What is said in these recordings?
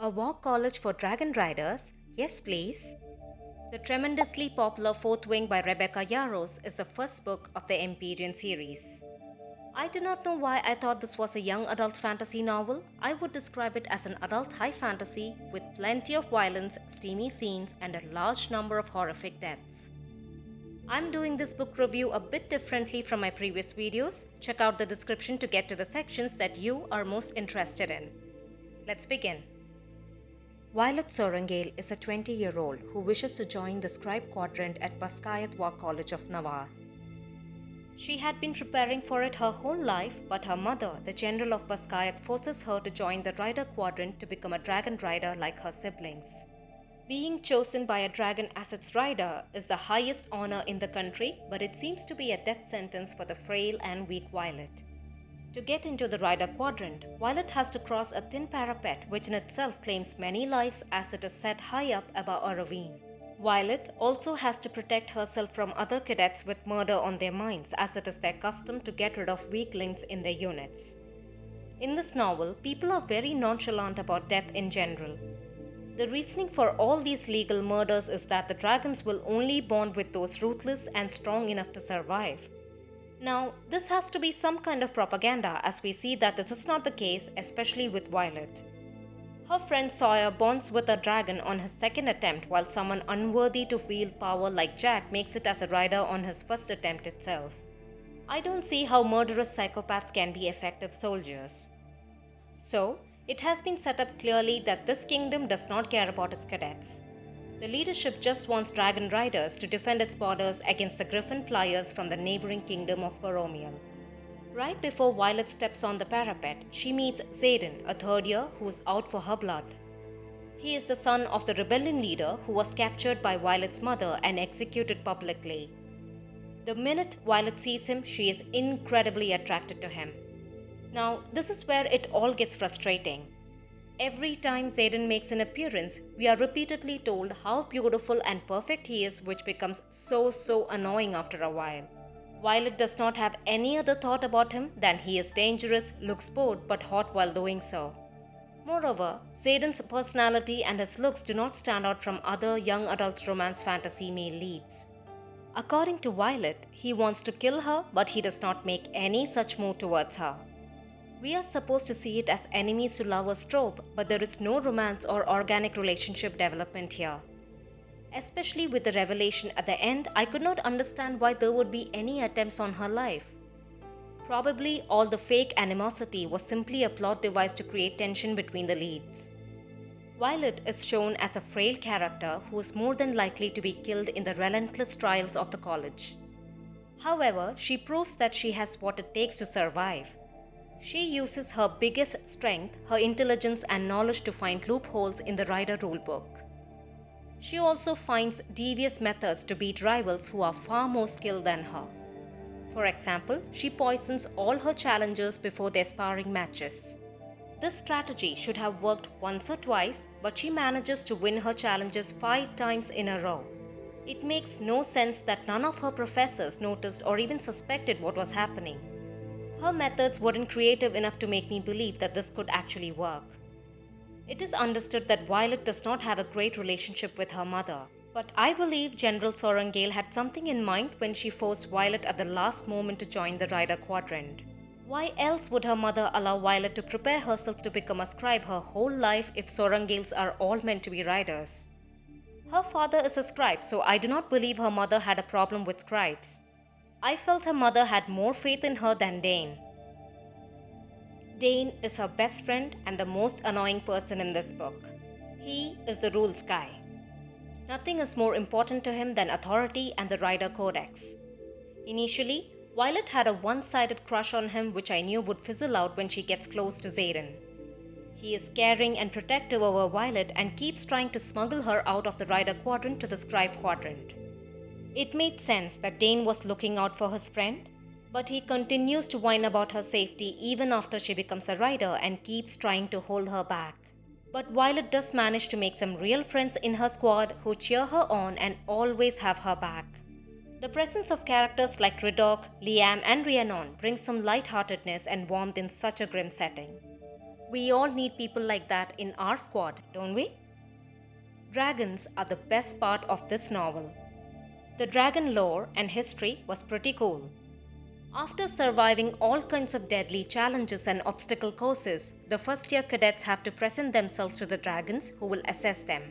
A war college for dragon riders? Yes, please. The tremendously popular Fourth Wing by Rebecca Yarros is the first book of the Empyrean series. I do not know why I thought this was a young adult fantasy novel. I would describe it as an adult high fantasy with plenty of violence, steamy scenes, and a large number of horrific deaths. I'm doing this book review a bit differently from my previous videos. Check out the description to get to the sections that you are most interested in. Let's begin. Violet Sorangale is a 20-year-old who wishes to join the scribe quadrant at Basquiat War College of Navarre. She had been preparing for it her whole life, but her mother, the general of Basquiat, forces her to join the rider quadrant to become a dragon rider like her siblings. Being chosen by a dragon as its rider is the highest honor in the country, but it seems to be a death sentence for the frail and weak Violet. To get into the rider quadrant, Violet has to cross a thin parapet which in itself claims many lives as it is set high up above a ravine. Violet also has to protect herself from other cadets with murder on their minds, as it is their custom to get rid of weaklings in their units. In this novel, people are very nonchalant about death in general. The reasoning for all these legal murders is that the dragons will only bond with those ruthless and strong enough to survive. Now, this has to be some kind of propaganda, as we see that this is not the case, especially with Violet. Her friend Sawyer bonds with a dragon on his second attempt, while someone unworthy to wield power like Jack makes it as a rider on his first attempt itself. I don't see how murderous psychopaths can be effective soldiers. So, it has been set up clearly that this kingdom does not care about its cadets. The leadership just wants dragon riders to defend its borders against the griffin flyers from the neighboring kingdom of Boromiel. Right before Violet steps on the parapet, she meets Xaden, a third year who is out for her blood. He is the son of the rebellion leader who was captured by Violet's mother and executed publicly. The minute Violet sees him, she is incredibly attracted to him. Now, this is where it all gets frustrating. Every time Xaden makes an appearance, we are repeatedly told how beautiful and perfect he is, which becomes so annoying after a while. Violet does not have any other thought about him than he is dangerous, looks bored but hot while doing so. Moreover, Xaden's personality and his looks do not stand out from other young adult romance fantasy male leads. According to Violet, he wants to kill her, but he does not make any such move towards her. We are supposed to see it as enemies to lovers trope, but there is no romance or organic relationship development here. Especially with the revelation at the end, I could not understand why there would be any attempts on her life. Probably all the fake animosity was simply a plot device to create tension between the leads. Violet is shown as a frail character who is more than likely to be killed in the relentless trials of the college. However, she proves that she has what it takes to survive. She uses her biggest strength, her intelligence and knowledge to find loopholes in the rider rulebook. She also finds devious methods to beat rivals who are far more skilled than her. For example, she poisons all her challengers before their sparring matches. This strategy should have worked once or twice, but she manages to win her challenges 5 times in a row. It makes no sense that none of her professors noticed or even suspected what was happening. Her methods weren't creative enough to make me believe that this could actually work. It is understood that Violet does not have a great relationship with her mother, but I believe General Sorangale had something in mind when she forced Violet at the last moment to join the rider quadrant. Why else would her mother allow Violet to prepare herself to become a scribe her whole life if Sorangales are all meant to be riders? Her father is a scribe, so I do not believe her mother had a problem with scribes. I felt her mother had more faith in her than Dain. Dain is her best friend and the most annoying person in this book. He is the rules guy. Nothing is more important to him than authority and the rider codex. Initially, Violet had a one-sided crush on him, which I knew would fizzle out when she gets close to Xaden. He is caring and protective over Violet and keeps trying to smuggle her out of the rider quadrant to the scribe quadrant. It made sense that Dain was looking out for his friend, but he continues to whine about her safety even after she becomes a rider and keeps trying to hold her back. But Violet does manage to make some real friends in her squad who cheer her on and always have her back. The presence of characters like Riddoch, Liam and Rhiannon brings some lightheartedness and warmth in such a grim setting. We all need people like that in our squad, don't we? Dragons are the best part of this novel. The dragon lore and history was pretty cool. After surviving all kinds of deadly challenges and obstacle courses, the first-year cadets have to present themselves to the dragons who will assess them.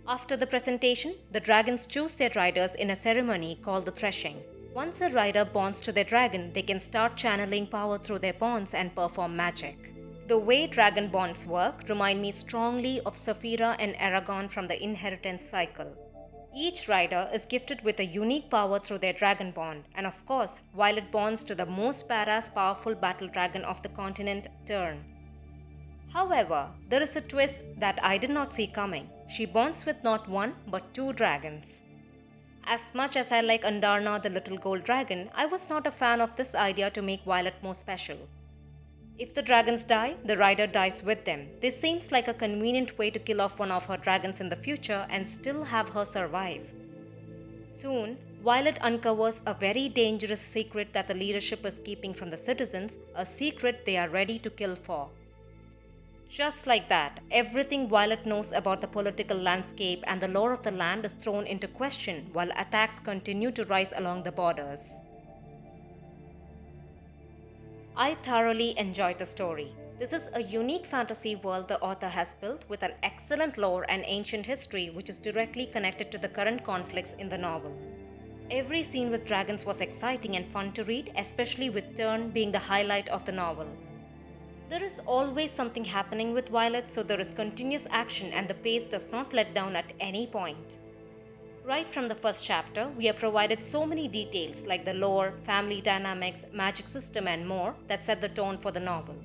After the presentation, the dragons choose their riders in a ceremony called the threshing. Once a rider bonds to their dragon, they can start channeling power through their bonds and perform magic. The way dragon bonds work remind me strongly of Saphira and Aragon from the inheritance cycle. Each rider is gifted with a unique power through their dragon bond, and of course, Violet bonds to the most badass powerful battle dragon of the continent, Tairn. However, there is a twist that I did not see coming. She bonds with not one but two dragons. As much as I like Andarna the little gold dragon, I was not a fan of this idea to make Violet more special. If the dragons die, the rider dies with them. This seems like a convenient way to kill off one of her dragons in the future and still have her survive. Soon, Violet uncovers a very dangerous secret that the leadership is keeping from the citizens, a secret they are ready to kill for. Just like that, everything Violet knows about the political landscape and the lore of the land is thrown into question while attacks continue to rise along the borders. I thoroughly enjoyed the story. This is a unique fantasy world the author has built with an excellent lore and ancient history which is directly connected to the current conflicts in the novel. Every scene with dragons was exciting and fun to read, especially with Tairn being the highlight of the novel. There is always something happening with Violet, so there is continuous action and the pace does not let down at any point. Right from the first chapter, we are provided so many details like the lore, family dynamics, magic system and more that set the tone for the novel.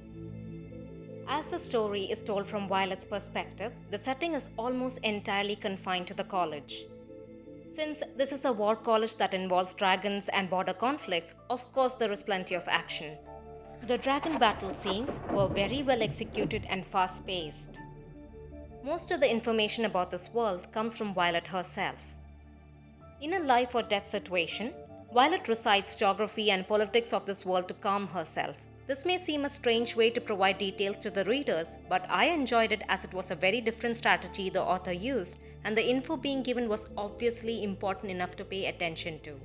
As the story is told from Violet's perspective, the setting is almost entirely confined to the college. Since this is a war college that involves dragons and border conflicts, of course there is plenty of action. The dragon battle scenes were very well executed and fast-paced. Most of the information about this world comes from Violet herself. In a life or death situation, Violet recites geography and politics of this world to calm herself. This may seem a strange way to provide details to the readers, but I enjoyed it as it was a very different strategy the author used, and the info being given was obviously important enough to pay attention to.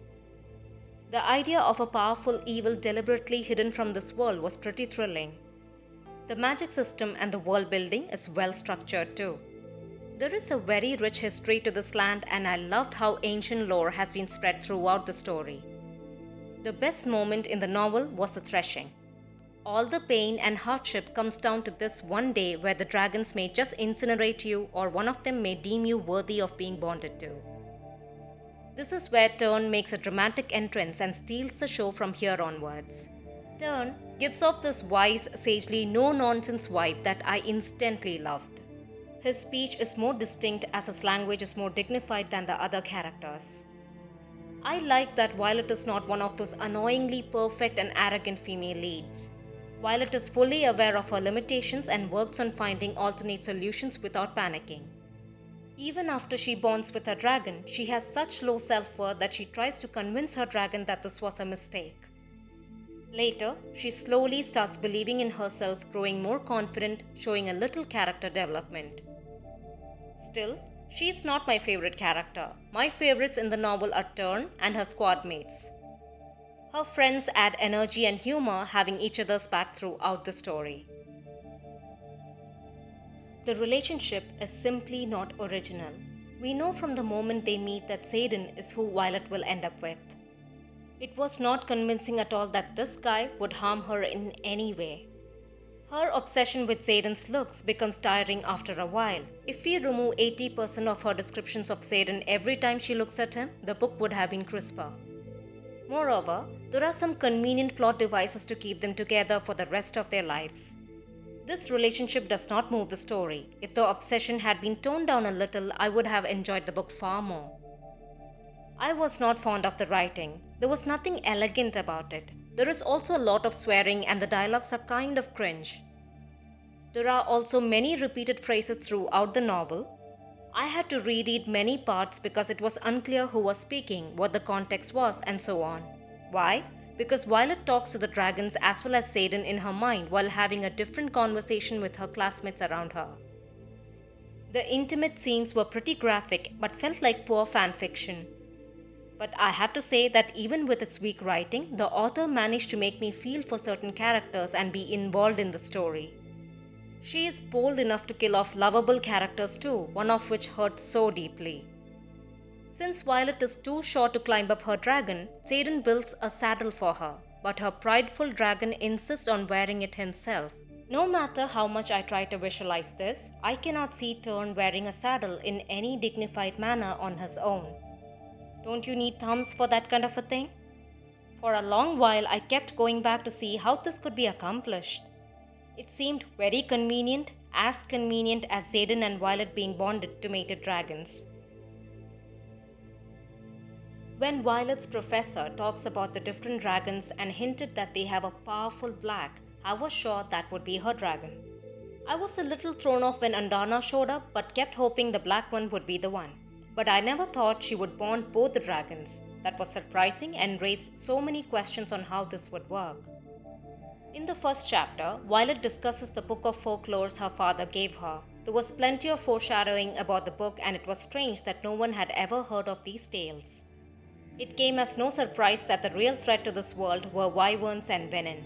The idea of a powerful evil deliberately hidden from this world was pretty thrilling. The magic system and the world building is well structured too. There is a very rich history to this land, and I loved how ancient lore has been spread throughout the story. The best moment in the novel was the threshing. All the pain and hardship comes down to this one day where the dragons may just incinerate you or one of them may deem you worthy of being bonded to. This is where Tairn makes a dramatic entrance and steals the show from here onwards. Tairn gives off this wise, sagely, no-nonsense vibe that I instantly loved. His speech is more distinct as his language is more dignified than the other characters. I like that Violet is not one of those annoyingly perfect and arrogant female leads. Violet is fully aware of her limitations and works on finding alternate solutions without panicking. Even after she bonds with her dragon, she has such low self-worth that she tries to convince her dragon that this was a mistake. Later, she slowly starts believing in herself, growing more confident, showing a little character development. Still, she is not my favorite character. My favorites in the novel are Tairn and her squad mates. Her friends add energy and humor, having each other's back throughout the story. The relationship is simply not original. We know from the moment they meet that Xaden is who Violet will end up with. It was not convincing at all that this guy would harm her in any way. Her obsession with Xaden's looks becomes tiring after a while. If we remove 80% of her descriptions of Xaden every time she looks at him, the book would have been crisper. Moreover, there are some convenient plot devices to keep them together for the rest of their lives. This relationship does not move the story. If the obsession had been toned down a little, I would have enjoyed the book far more. I was not fond of the writing. There was nothing elegant about it. There is also a lot of swearing and the dialogues are kind of cringe. There are also many repeated phrases throughout the novel. I had to reread many parts because it was unclear who was speaking, what the context was, and so on. Why? because Violet talks to the dragons as well as Xaden in her mind while having a different conversation with her classmates around her. The intimate scenes were pretty graphic but felt like poor fan fiction. But I have to say that even with its weak writing, the author managed to make me feel for certain characters and be involved in the story. She is bold enough to kill off lovable characters too, one of which hurt so deeply. Since Violet is too short to climb up her dragon, Xaden builds a saddle for her, but her prideful dragon insists on wearing it himself. No matter how much I try to visualize this, I cannot see Tairn wearing a saddle in any dignified manner on his own. Don't you need thumbs for that kind of a thing? For a long while, I kept going back to see how this could be accomplished. It seemed very convenient as Xaden and Violet being bonded to mated dragons. When Violet's professor talks about the different dragons and hinted that they have a powerful black, I was sure that would be her dragon. I was a little thrown off when Andana showed up, but kept hoping the black one would be the one. But I never thought she would bond both the dragons. That was surprising and raised so many questions on how this would work. In the first chapter, Violet discusses the book of folklores her father gave her. There was plenty of foreshadowing about the book, and it was strange that no one had ever heard of these tales. It came as no surprise that the real threat to this world were wyverns and venom.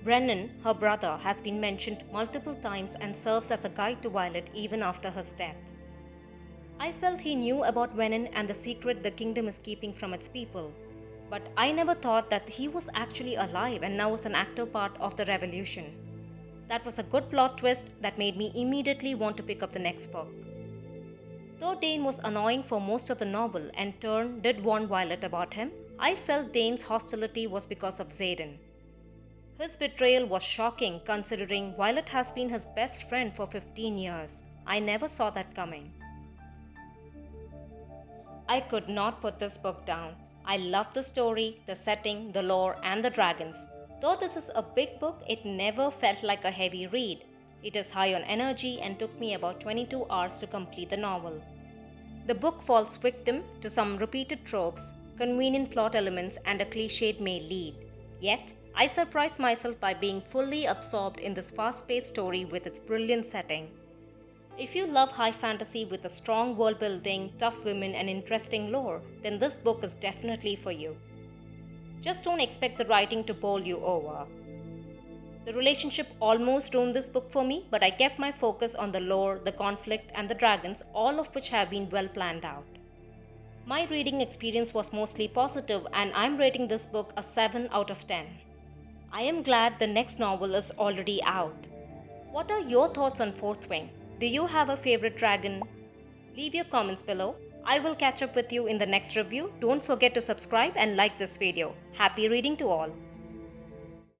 Brennan, her brother, has been mentioned multiple times and serves as a guide to Violet even after his death. I felt he knew about venom and the secret the kingdom is keeping from its people, but I never thought that he was actually alive and now was an active part of the revolution. That was a good plot twist that made me immediately want to pick up the next book. Though Dain was annoying for most of the novel and Tairn did warn Violet about him, I felt Dain's hostility was because of Xaden. His betrayal was shocking considering Violet has been his best friend for 15 years. I never saw that coming. I could not put this book down. I love the story, the setting, the lore, and the dragons. Though this is a big book, it never felt like a heavy read. It is high on energy and took me about 22 hours to complete the novel. The book falls victim to some repeated tropes, convenient plot elements, and a cliched male lead. Yet, I surprised myself by being fully absorbed in this fast-paced story with its brilliant setting. If you love high fantasy with a strong world building, tough women, and interesting lore, then this book is definitely for you. Just don't expect the writing to bowl you over. The relationship almost ruined this book for me, but I kept my focus on the lore, the conflict, and the dragons, all of which have been well planned out. My reading experience was mostly positive, and I'm rating this book a 7 out of 10. I am glad the next novel is already out. What are your thoughts on Fourthwing? Do you have a favorite dragon? Leave your comments below. I will catch up with you in the next review. Don't forget to subscribe and like this video. Happy reading to all.